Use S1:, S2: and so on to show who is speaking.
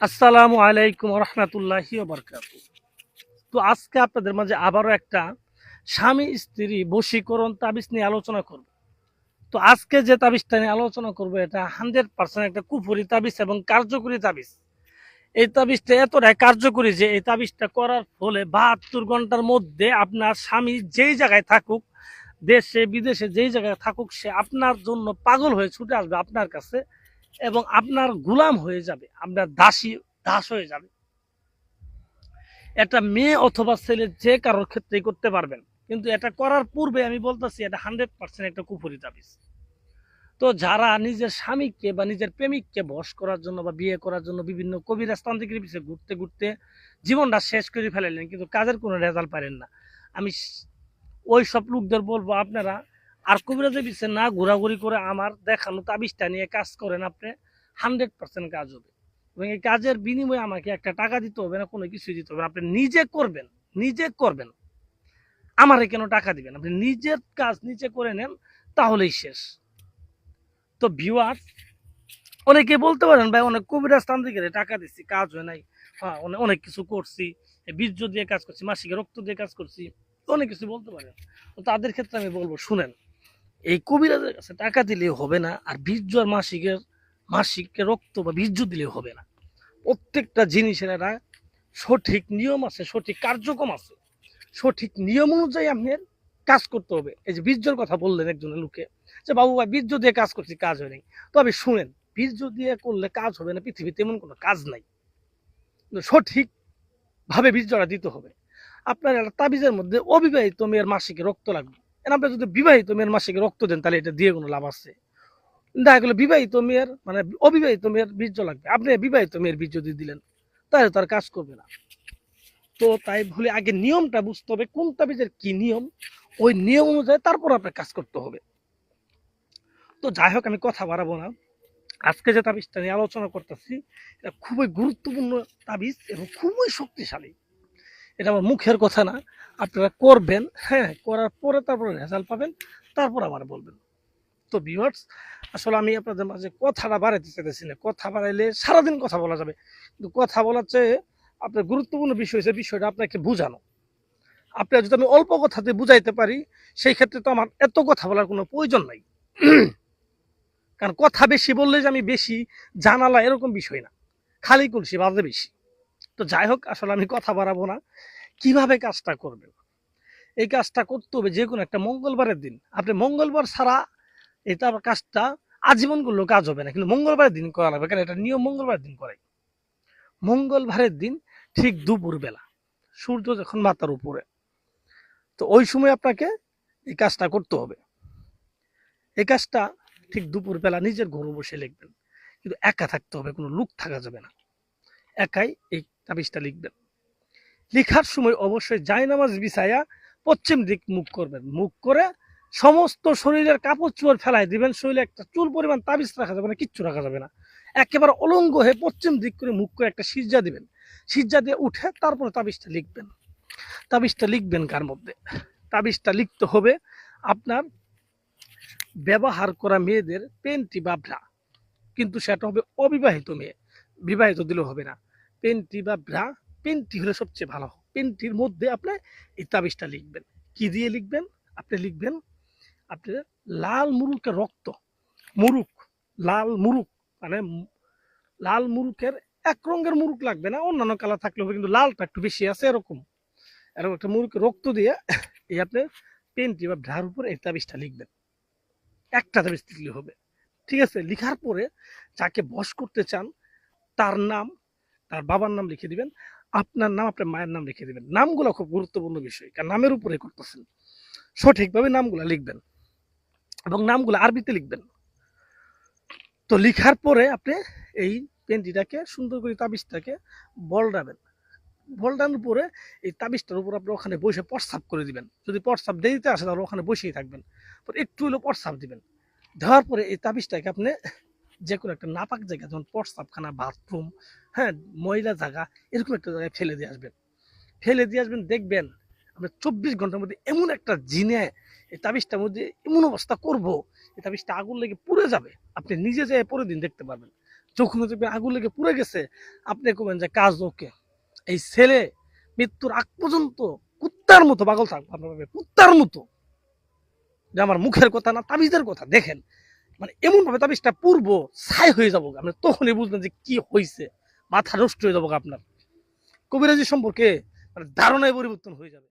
S1: আসসালামু আলাইকুম রহমতুল্লাহি বারকাতু। তো আজকে আপনাদের মাঝে আবারও একটা স্বামী স্ত্রী বশীকরণ তাবিজ নিয়ে আলোচনা করব। তো আজকে যে তাবিজটা নিয়ে আলোচনা করবো এটা 100% একটা কুফরি তাবিজ এবং কার্যকরী তাবিজ। এই তাবিজটা এতটাই কার্যকরী যে এই তাবিজটা করার ফলে 72 ঘন্টার মধ্যে আপনার স্বামী যেই জায়গায় থাকুক, দেশে বিদেশে যেই জায়গায় থাকুক, সে আপনার জন্য পাগল হয়ে ছুটে আসবে আপনার কাছে এবং আপনার গোলাম হয়ে যাবে, আপনার দাস হয়ে যাবে। এটা মেয়ে অথবা ছেলে যে কারোর ক্ষেত্রেই করতে পারবেন, কিন্তু এটা করার পূর্বে আমি বলতেছি এটা 100% একটা কুফরি তাবিজ। তো যারা নিজের স্বামীকে বা নিজের প্রেমিককে বশ করার জন্য বা বিয়ে করার জন্য বিভিন্ন কবিরাজ তান্ত্রিকের পিছিয়ে ঘুরতে ঘুরতে জীবনটা শেষ করে ফেলেলেন কিন্তু কাজের কোনো রেজাল্ট পারেন না, আমি ওই সব লোকদের বলবো আপনারা আর কবিরাজের পিছিয়ে না ঘোরাঘুরি করে আমার দেখানো তাবিজটা নিয়ে কাজ করেন, আপনি 100% কাজ হবে। এবং এই কাজের বিনিময়ে আমাকে একটা টাকা দিতে হবে না, কোনো কিছু দিতে হবে না, আপনি নিজে করবেন। নিজে করবেন, আমারে কেন টাকা দিবেন? আপনি নিজের কাজ নিজে করে নেন, তাহলেই শেষ। তো ভিউয়ার্স, অনেকে বলতে পারেন ভাই অনেক কবিরাজ তান্ত্রিকের টাকা দিচ্ছি কাজ হয় নাই, হ্যাঁ অনেক কিছু করছি, বীর্য দিয়ে কাজ করছি, মাসিকে রক্ত দিয়ে কাজ করছি, অনেক কিছু বলতে পারেন। তো তাদের ক্ষেত্রে আমি বলবো শুনেন, এই কবিরাজের কাছে টাকা দিলেও হবে না, আর বীর্য আর মাসিকের রক্ত বা বীর্য দিলেও হবে না। প্রত্যেকটা জিনিসের একটা সঠিক নিয়ম আছে, সঠিক কার্যক্রম আছে, সঠিক নিয়ম অনুযায়ী আপনার কাজ করতে হবে। এই যে বীর্যর কথা বললেন একজনের লোকে, যে বাবু ভাই বীর্য দিয়ে কাজ করছি কাজ হয় নাই, তবে শুনেন, বীর্য দিয়ে করলে কাজ হবে না, পৃথিবীতে এমন কোনো কাজ নাই। সঠিক ভাবে বীর্যটা দিতে হবে। আপনার একটা তাবিজের মধ্যে অবিবাহিত মেয়ের মাসিকে রক্ত লাগবে, আপনি যদি বিবাহিত মেয়ের মাসিকে রক্ত দেন তাহলে এটা দিয়ে কোনো লাভ আছে? দেখা গেলো বিবাহিত মেয়ের মানে অবিবাহিত মেয়ের বীর্য লাগবে, আপনি বিবাহিত মেয়ের বীর্য দিয়ে দিলেন, তাহলে তার কাজ করবে না। তো তাই বলে আগে নিয়মটা বুঝতে হবে কোন তাবিজের কি নিয়ম, ওই নিয়ম অনুযায়ী তারপর আপনার কাজ করতে হবে। তো যাই হোক, আমি কথা বাড়াবো না, আজকে যে তাবিজটা নিয়ে আলোচনা করতেছি এটা খুবই গুরুত্বপূর্ণ তাবিজ এবং খুবই শক্তিশালী। এটা আমার মুখের কথা না, আপনারা করবেন, হ্যাঁ করার পরে তারপরে রেজাল্ট পাবেন, তারপর আমার বলবেন। তো ভিউয়ার্স, আসলে আমি আপনাদের মাঝে কথাটা বাড়াইতে চাইতেছি না, কথা বাড়াইলে সারাদিন কথা বলা যাবে, কিন্তু কথা বলার চেয়ে আপনার গুরুত্বপূর্ণ বিষয় হচ্ছে বিষয়টা আপনাকে বুঝানো। আপনার যদি আমি অল্প কথাতে বুঝাইতে পারি, সেই ক্ষেত্রে তো আমার এত কথা বলার কোনো প্রয়োজন নাই। কারণ কথা বেশি বললে যে আমি বেশি জানালা এরকম বিষয় না, খালি কলসি বাজে বেশি। তো যাই হোক, আসলে আমি কথা বাড়াবো না, কিভাবে কাজটা করবেন। এই কাজটা করতে হবে যে কোনো একটা মঙ্গলবারের দিন, আপনি মঙ্গলবার ছাড়া এটা কাজটা আজীবন করলেও কাজ হবে না, কিন্তু মঙ্গলবারের দিন করা লাগবে, কারণ এটা নিয়ম মঙ্গলবারের দিন করে। মঙ্গলবারের দিন ঠিক দুপুর বেলা, সূর্য যখন মাথার উপরে, তো ওই সময় আপনাকে এই কাজটা করতে হবে। এই কাজটা ঠিক দুপুর বেলা নিজের ঘরে বসে লিখবেন, কিন্তু একা থাকতে হবে, কোনো লোক থাকা যাবে না, একাই এই তাবিজটা লিখবেন। লিখার সময় অবশ্যই জায়নামাজ বিছায়া পশ্চিম দিক মুখ করবেন, মুখ করে সমস্ত শরীরের কাপড় চোপড় ফেলাই দিবেন, শরীরে একটা চুল পরিমাণ তাবিজ রাখা যাবে না, কিচ্ছু রাখা যাবে না, একেবারে অলঙ্গ হয়ে পশ্চিম দিক করে মুখ করে একটা সিজ্জা দিবেন, সিজ্জা দিয়ে উঠে তারপরে তাবিজটা লিখবেন। তাবিজটা লিখবেন কার মধ্যে? তাবিজটা লিখতে হবে আপনার ব্যবহার করা মেয়েদের পেন্টি বা ব্রা, কিন্তু সেটা হবে অবিবাহিত মেয়ে, বিবাহিত দিলেও হবে না। পেন্টি বা ব্রা, পেন্টি হলে সবচেয়ে ভালো, পেন্টির মধ্যে আপনি এই তাবিজটা লিখবেন। কি দিয়ে লিখবেন? আপনি লিখবেন আপনি লাল মুরুকের রক্ত, মুরুক, লাল মুরুক, মানে লাল মুরুকের এক রঙের মুরুক লাগবে না, অন্যান্য কালার থাকলে হবে, কিন্তু লালটা একটু বেশি আছে, এরকম এরকম একটা মুরুকের রক্ত দিয়ে এই আপনি পেন্টি বা ভ্রার উপর এই তাবিজটা লিখবেন। একটা তাবিজ লিখলে হবে, ঠিক আছে? লিখার পরে যাকে বশ করতে চান তার নাম, তার বাবার নাম লিখে দিবেন, আপনার নাম, আপনার মায়ের নাম লিখে দিবেন। নামগুলো খুব গুরুত্বপূর্ণ বিষয়, কারণ নামের উপরে করতেছেন, সঠিকভাবে নামগুলো লিখবেন এবং নামগুলো আরবিতে লিখবেন। তো লিখার পরে আপনি এই পেন্টিটাকে সুন্দর করে তাবিজটাকে বলরাবেন, বলডানোর পরে এই তাবিজটার উপর আপনি ওখানে বসে প্রস্রাব করে দিবেন, যদি প্রস্রাব দেরিতে আসে তাহলে ওখানে বসেই থাকবেন, পরে একটু হলেও প্রস্রাব দিবেন। দেওয়ার পরে এই তাবিজটাকে আপনি যে কোনো একটা নাপাক জায়গা, যেমন প্রস্রাবখানা, বাথরুম, হ্যাঁ ময়লা জায়গা, এরকম একটা জায়গায় ফেলে দিয়ে আসবেন। ফেলে দিয়ে আসবেন, দেখবেন আমরা 24 ঘন্টার মধ্যে এমন একটা জিনে এই তাবিজটার মধ্যে এমন অবস্থা করব, এই তাবিজটা আগুন লেগে পুড়ে যাবে, আপনি নিজে যেয়ে পরের দিন দেখতে পারবেন। যখন দেখবে আগুন লেগে পুড়ে গেছে, আপনি কবেন যে কাজ ওকে। এই ছেলে মৃত্যুর আগ পর্যন্ত কুত্তার মতো পাগল থাকবো আপনার ভাবে, কুত্তার মতো, যে আমার মুখের কথা না তাবিজের কথা দেখেন, মানে এমন ভাবে তাবিজটা পূর্ব ছাই হয়ে যাবো, আপনি তখনই বুঝবেন যে কি হয়েছে, মাথা নষ্ট হয়ে যাবো আপনার, কবিরাজি সম্পর্কে মানে ধারণায় পরিবর্তন হয়ে যাবে।